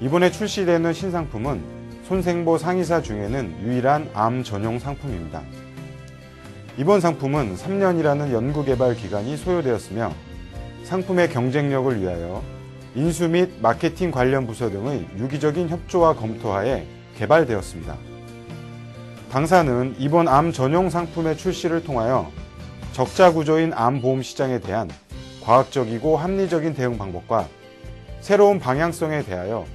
이번에 출시되는 신상품은 손생보 상위사 중에는 유일한 암 전용 상품입니다. 이번 상품은 3년이라는 연구개발 기간이 소요되었으며 상품의 경쟁력을 위하여 인수 및 마케팅 관련 부서 등의 유기적인 협조와 검토하에 개발되었습니다. 당사는 이번 암 전용 상품의 출시를 통하여 적자 구조인 암 보험 시장에 대한 과학적이고 합리적인 대응 방법과 새로운 방향성에 대하여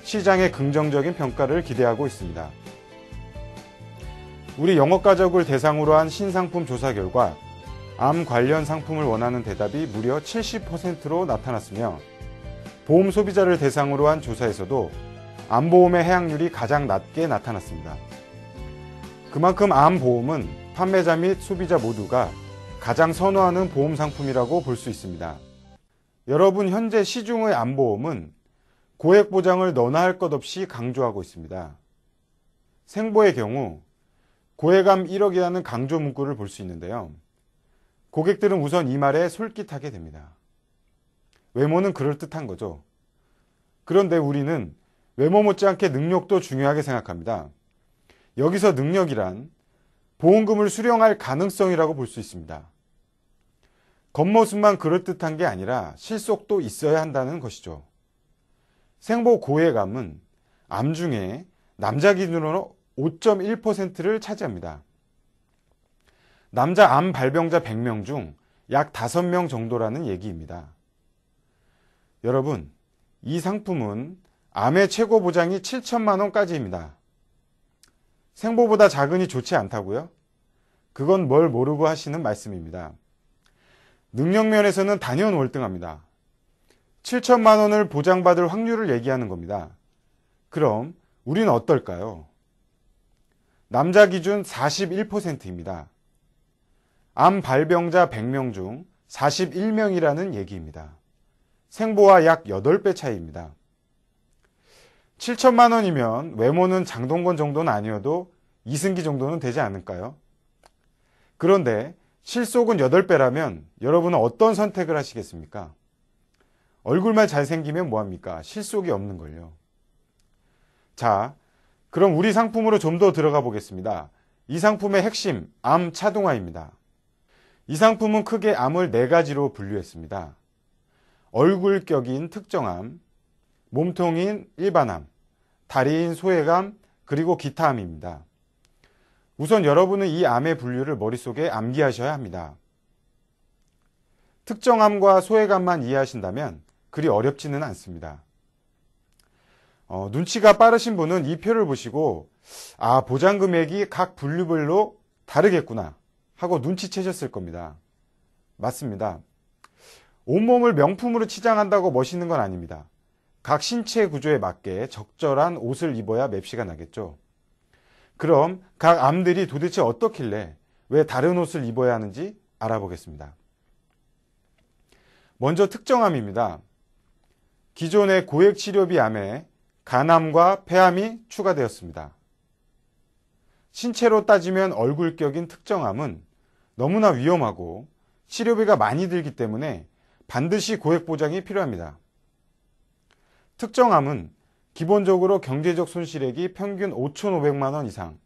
시장의 긍정적인 평가를 기대하고 있습니다. 우리 영업가족을 대상으로 한 신상품 조사 결과 암 관련 상품을 원하는 대답이 무려 70%로 나타났으며 보험 소비자를 대상으로 한 조사에서도 암보험의 해약률이 가장 낮게 나타났습니다. 그만큼 암보험은 판매자 및 소비자 모두가 가장 선호하는 보험 상품이라고 볼 수 있습니다. 여러분, 현재 시중의 암보험은 고액 보장을 너나 할 것 없이 강조하고 있습니다. 생보의 경우 고액암 1억이라는 강조 문구를 볼 수 있는데요. 고객들은 우선 이 말에 솔깃하게 됩니다. 외모는 그럴듯한 거죠. 그런데 우리는 외모 못지않게 능력도 중요하게 생각합니다. 여기서 능력이란 보험금을 수령할 가능성이라고 볼 수 있습니다. 겉모습만 그럴듯한 게 아니라 실속도 있어야 한다는 것이죠. 생보 고액암은 암 중에 남자 기준으로 5.1%를 차지합니다. 남자 암 발병자 100명 중 약 5명 정도라는 얘기입니다. 여러분, 이 상품은 암의 최고 보장이 7천만 원까지입니다. 생보보다 작으니 좋지 않다고요? 그건 뭘 모르고 하시는 말씀입니다. 능력면에서는 단연 월등합니다. 7천만 원을 보장받을 확률을 얘기하는 겁니다. 그럼 우리는 어떨까요? 남자 기준 41%입니다. 암 발병자 100명 중 41명이라는 얘기입니다. 생보와 약 8배 차이입니다. 7천만 원이면 외모는 장동건 정도는 아니어도 이승기 정도는 되지 않을까요? 그런데 실속은 8배라면 여러분은 어떤 선택을 하시겠습니까? 얼굴만 잘생기면 뭐합니까? 실속이 없는 걸요. 자, 그럼 우리 상품으로 좀 더 들어가 보겠습니다. 이 상품의 핵심, 암 차동화입니다. 이 상품은 크게 암을 4가지로 분류했습니다. 얼굴격인 특정암, 몸통인 일반암, 다리인 소액암, 그리고 기타암입니다. 우선 여러분은 이 암의 분류를 머릿속에 암기하셔야 합니다. 특정암과 소액암만 이해하신다면 그리 어렵지는 않습니다. 눈치가 빠르신 분은 이 표를 보시고 보장 금액이 각 분류별로 다르겠구나 하고 눈치채셨을 겁니다. 맞습니다. 온몸을 명품으로 치장한다고 멋있는 건 아닙니다. 각 신체 구조에 맞게 적절한 옷을 입어야 맵시가 나겠죠. 그럼 각 암들이 도대체 어떻길래 왜 다른 옷을 입어야 하는지 알아보겠습니다. 먼저 특정암입니다. 기존의 고액 치료비 암에 간암과 폐암이 추가되었습니다. 신체로 따지면 얼굴격인 특정암은 너무나 위험하고 치료비가 많이 들기 때문에 반드시 고액 보장이 필요합니다. 특정암은 기본적으로 경제적 손실액이 평균 5,500만 원 이상,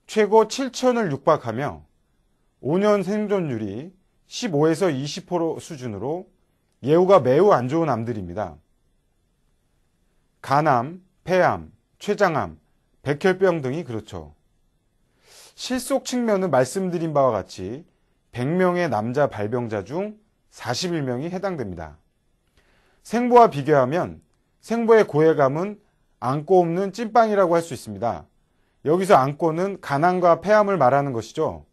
최고 7천을 육박하며 5년 생존율이 15에서 20% 수준으로 예후가 매우 안 좋은 암들입니다. 간암, 폐암, 췌장암, 백혈병 등이 그렇죠. 실속 측면은 말씀드린 바와 같이 100명의 남자 발병자 중 41명이 해당됩니다. 생보와 비교하면 생보의 고액암은 안고 없는 찐빵이라고 할 수 있습니다. 여기서 안고는 간암과 폐암을 말하는 것이죠.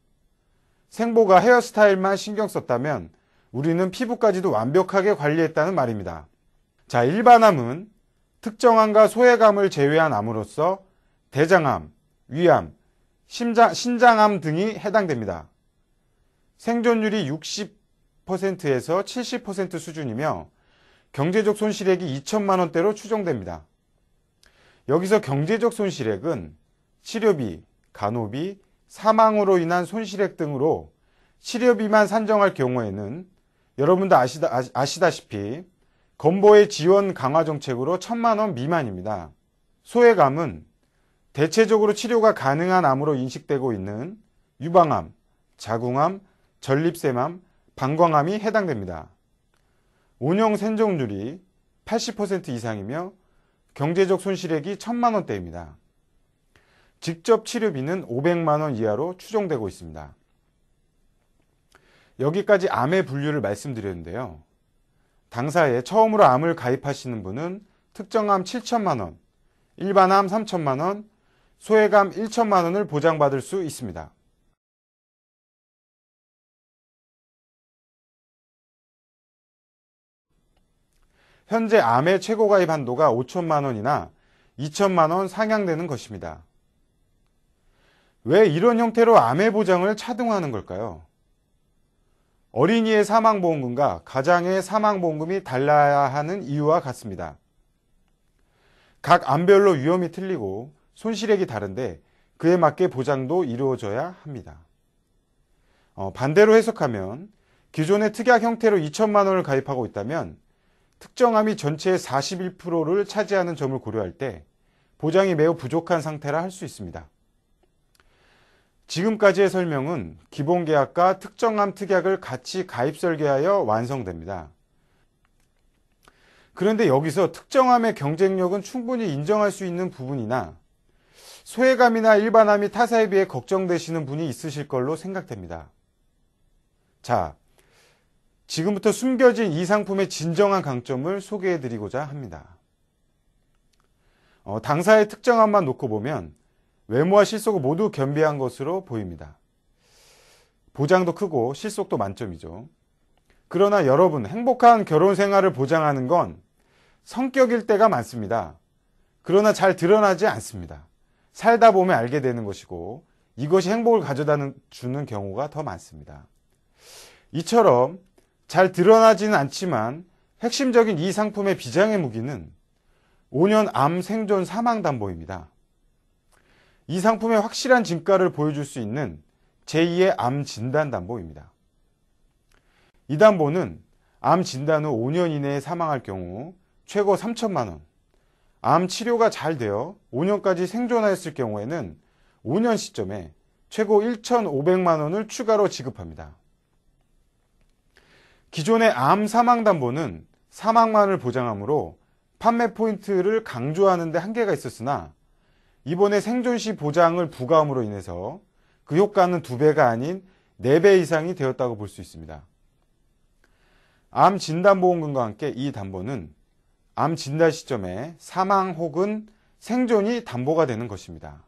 생보가 헤어스타일만 신경 썼다면 우리는 피부까지도 완벽하게 관리했다는 말입니다. 자, 일반암은 특정암과 소액암을 제외한 암으로서 대장암, 위암, 신장암 등이 해당됩니다. 생존율이 60%에서 70% 수준이며 경제적 손실액이 2천만 원대로 추정됩니다. 여기서 경제적 손실액은 치료비, 간호비, 사망으로 인한 손실액 등으로 치료비만 산정할 경우에는 여러분도 아시다시피 건보의 지원 강화 정책으로 1,000만 원 미만입니다. 소외암은 대체적으로 치료가 가능한 암으로 인식되고 있는 유방암, 자궁암, 전립腺암, 방광암이 해당됩니다. 운영 생존율이 80% 이상이며 경제적 손실액이 1,000만 원대입니다. 직접 치료비는 500만 원 이하로 추정되고 있습니다. 여기까지 암의 분류를 말씀드렸는데요. 당사에 처음으로 암을 가입하시는 분은 특정암 7천만 원, 일반암 3천만 원, 소외암 1천만 원을 보장받을 수 있습니다. 현재 암의 최고 가입 한도가 5천만 원이나 2천만 원 상향되는 것입니다. 왜 이런 형태로 암의 보장을 차등화하는 걸까요? 어린이의 사망보험금과 가장의 사망보험금이 달라야 하는 이유와 같습니다. 각 암별로 위험이 틀리고 손실액이 다른데 그에 맞게 보장도 이루어져야 합니다. 반대로 해석하면 기존의 특약 형태로 2천만 원을 가입하고 있다면 특정암이 전체의 41%를 차지하는 점을 고려할 때 보장이 매우 부족한 상태라 할 수 있습니다. 지금까지의 설명은 기본계약과 특정암 특약을 같이 가입 설계하여 완성됩니다. 그런데 여기서 특정암의 경쟁력은 충분히 인정할 수 있는 부분이나 소외감이나 일반암이 타사에 비해 걱정되시는 분이 있으실 걸로 생각됩니다. 자, 지금부터 숨겨진 이 상품의 진정한 강점을 소개해드리고자 합니다. 당사의 특정암만 놓고 보면 외모와 실속은 모두 겸비한 것으로 보입니다. 보장도 크고 실속도 만점이죠. 그러나 여러분, 행복한 결혼 생활을 보장하는 건 성격일 때가 많습니다. 그러나 잘 드러나지 않습니다. 살다 보면 알게 되는 것이고 이것이 행복을 가져다 주는 경우가 더 많습니다. 이처럼 잘 드러나지는 않지만 핵심적인 이 상품의 비장의 무기는 5년 암 생존 사망 담보입니다. 이 상품의 확실한 진가를 보여줄 수 있는 제2의 암 진단 담보입니다. 이 담보는 암 진단 후 5년 이내에 사망할 경우 최고 3천만 원, 암 치료가 잘 되어 5년까지 생존하였을 경우에는 5년 시점에 최고 1,500만 원을 추가로 지급합니다. 기존의 암 사망 담보는 사망만을 보장하므로 판매 포인트를 강조하는 데 한계가 있었으나 이번에 생존시 보장을 부과함으로 인해서 그 효과는 2배가 아닌 4배 이상이 되었다고 볼 수 있습니다. 암 진단보험금과 함께 이 담보는 암 진단 시점에 사망 혹은 생존이 담보가 되는 것입니다.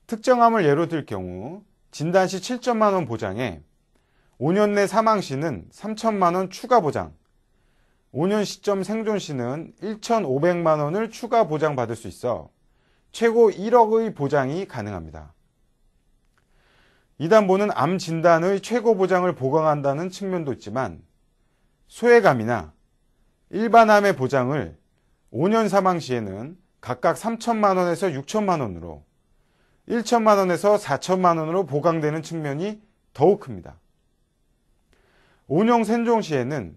특정암을 예로 들 경우 진단 시 7천만 원 보장에 5년 내 사망 시는 3천만 원 추가 보장, 5년 시점 생존 시는 1,500만 원을 추가 보장받을 수 있어 최고 1억의 보장이 가능합니다. 이 담보는 암 진단의 최고 보장을 보강한다는 측면도 있지만 소외감이나 일반암의 보장을 5년 사망 시에는 각각 3천만 원에서 6천만 원으로 1천만 원에서 4천만 원으로 보강되는 측면이 더욱 큽니다. 5년 생존 시에는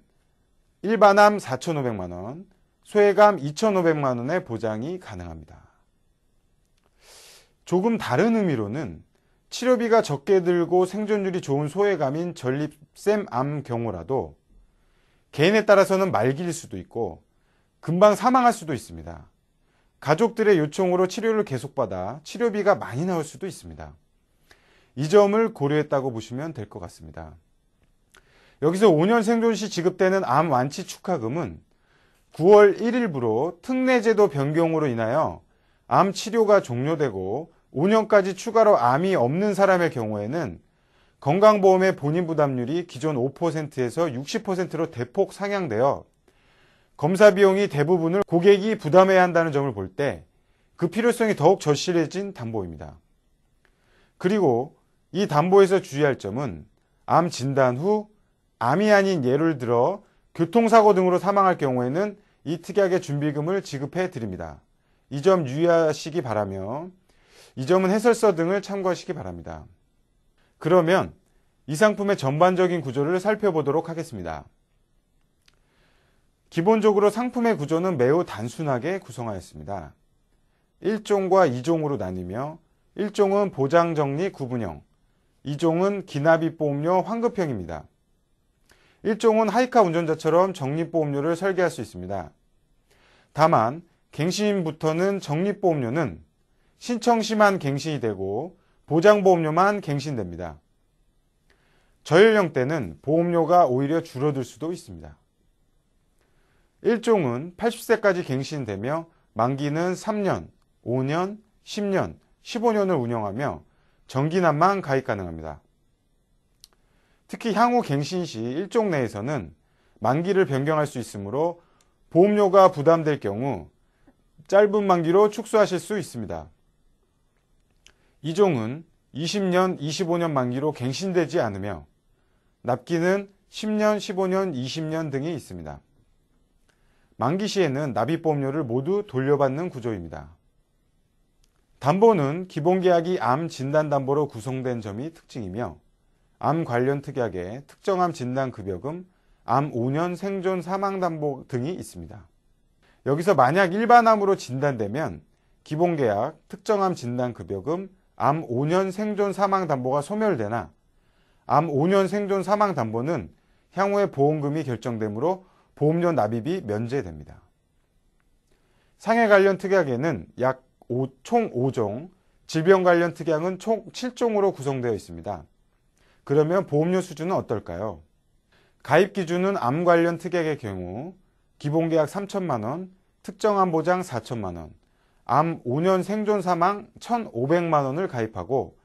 일반암 4,500만 원, 소외감 2,500만 원의 보장이 가능합니다. 조금 다른 의미로는 치료비가 적게 들고 생존율이 좋은 소외감인 전립腺암 경우라도 개인에 따라서는 말기일 수도 있고 금방 사망할 수도 있습니다. 가족들의 요청으로 치료를 계속받아 치료비가 많이 나올 수도 있습니다. 이 점을 고려했다고 보시면 될 것 같습니다. 여기서 5년 생존 시 지급되는 암 완치 축하금은 9월 1일부로 특례제도 변경으로 인하여 암 치료가 종료되고 5년까지 추가로 암이 없는 사람의 경우에는 건강보험의 본인 부담률이 기존 5%에서 60%로 대폭 상향되어 검사 비용이 대부분을 고객이 부담해야 한다는 점을 볼 때 그 필요성이 더욱 절실해진 담보입니다. 그리고 이 담보에서 주의할 점은 암 진단 후 암이 아닌 예를 들어 교통사고 등으로 사망할 경우에는 이 특약의 준비금을 지급해 드립니다. 이 점 유의하시기 바라며 이 점은 해설서 등을 참고하시기 바랍니다. 그러면 이 상품의 전반적인 구조를 살펴보도록 하겠습니다. 기본적으로 상품의 구조는 매우 단순하게 구성하였습니다. 1종과 2종으로 나뉘며 1종은 보장정리 구분형, 2종은 기납입보험료 환급형입니다. 1종은 하이카 운전자처럼 적립보험료를 설계할 수 있습니다. 다만 갱신부터는 적립보험료는 신청 시만 갱신이 되고 보장보험료만 갱신됩니다. 저연령 때는 보험료가 오히려 줄어들 수도 있습니다. 1종은 80세까지 갱신되며 만기는 3년, 5년, 10년, 15년을 운영하며 정기납만 가입 가능합니다. 특히 향후 갱신 시 1종 내에서는 만기를 변경할 수 있으므로 보험료가 부담될 경우 짧은 만기로 축소하실 수 있습니다. 2종은 20년, 25년 만기로 갱신되지 않으며 납기는 10년, 15년, 20년 등이 있습니다. 만기 시에는 납입보험료를 모두 돌려받는 구조입니다. 담보는 기본계약이 암 진단담보로 구성된 점이 특징이며 암 관련 특약에 특정암 진단급여금, 암 5년 생존 사망담보 등이 있습니다. 여기서 만약 일반암으로 진단되면 기본계약, 특정암 진단급여금, 암 5년 생존 사망담보가 소멸되나 암 5년 생존 사망담보는 향후에 보험금이 결정되므로 보험료 납입이 면제됩니다. 상해 관련 특약에는 총 5종, 질병 관련 특약은 총 7종으로 구성되어 있습니다. 그러면 보험료 수준은 어떨까요? 가입 기준은 암 관련 특약의 경우 기본계약 3천만 원, 특정암 보장 4천만 원, 암 5년 생존 사망 1,500만 원을 가입하고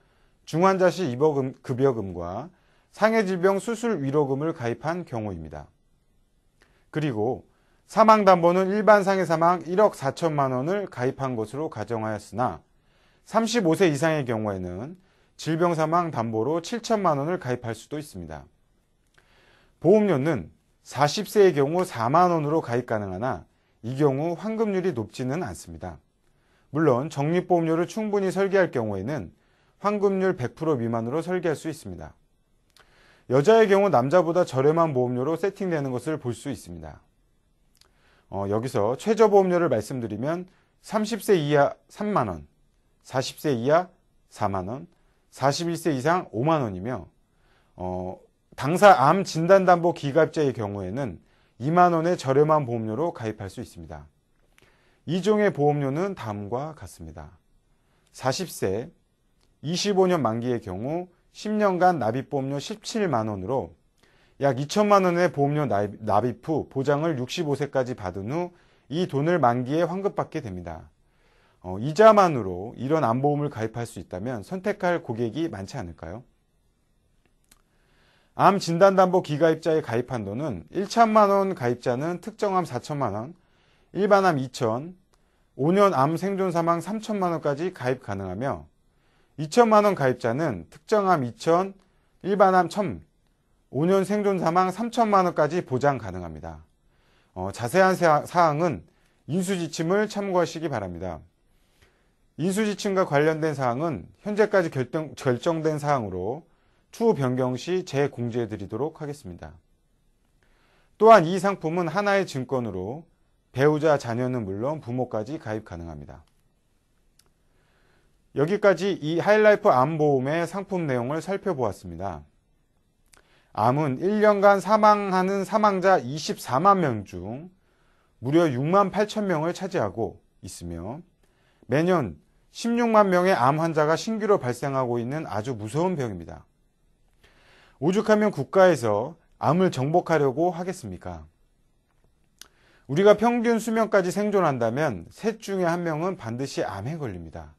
중환자 시 입원급여금과 상해질병 수술 위로금을 가입한 경우입니다. 그리고 사망담보는 일반 상해사망 1억 4천만 원을 가입한 것으로 가정하였으나 35세 이상의 경우에는 질병사망담보로 7천만 원을 가입할 수도 있습니다. 보험료는 40세의 경우 4만 원으로 가입 가능하나 이 경우 환급률이 높지는 않습니다. 물론 적립보험료를 충분히 설계할 경우에는 환급률 100% 미만으로 설계할 수 있습니다. 여자의 경우 남자보다 저렴한 보험료로 세팅되는 것을 볼 수 있습니다. 여기서 최저보험료를 말씀드리면 30세 이하 3만 원, 40세 이하 4만 원, 41세 이상 5만 원이며 당사 암 진단담보 기가입자의 경우에는 2만 원의 저렴한 보험료로 가입할 수 있습니다. 2종의 보험료는 다음과 같습니다. 40세, 25년 만기의 경우 10년간 납입보험료 17만 원으로 약 2천만 원의 보험료 납입 후 보장을 65세까지 받은 후 이 돈을 만기에 환급받게 됩니다. 이자만으로 이런 암보험을 가입할 수 있다면 선택할 고객이 많지 않을까요? 암 진단담보 기가입자의 가입 한도는 1천만 원 가입자는 특정암 4천만 원, 일반암 2천, 5년 암 생존 사망 3천만 원까지 가입 가능하며 2천만 원 가입자는 특정암 2천, 일반암 1,000, 5년 생존 사망 3천만 원까지 보장 가능합니다. 자세한 사항은 인수지침을 참고하시기 바랍니다. 인수지침과 관련된 사항은 현재까지 결정된 사항으로 추후 변경 시 재공지해 드리도록 하겠습니다. 또한 이 상품은 하나의 증권으로 배우자, 자녀는 물론 부모까지 가입 가능합니다. 여기까지 이 하이라이프 암보험의 상품 내용을 살펴보았습니다. 암은 1년간 사망하는 사망자 24만 명 중 무려 6만 8천 명을 차지하고 있으며 매년 16만 명의 암 환자가 신규로 발생하고 있는 아주 무서운 병입니다. 오죽하면 국가에서 암을 정복하려고 하겠습니까? 우리가 평균 수명까지 생존한다면 셋 중에 한 명은 반드시 암에 걸립니다.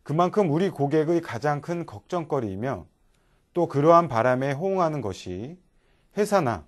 그만큼 우리 고객의 가장 큰 걱정거리이며 또 그러한 바람에 호응하는 것이 회사나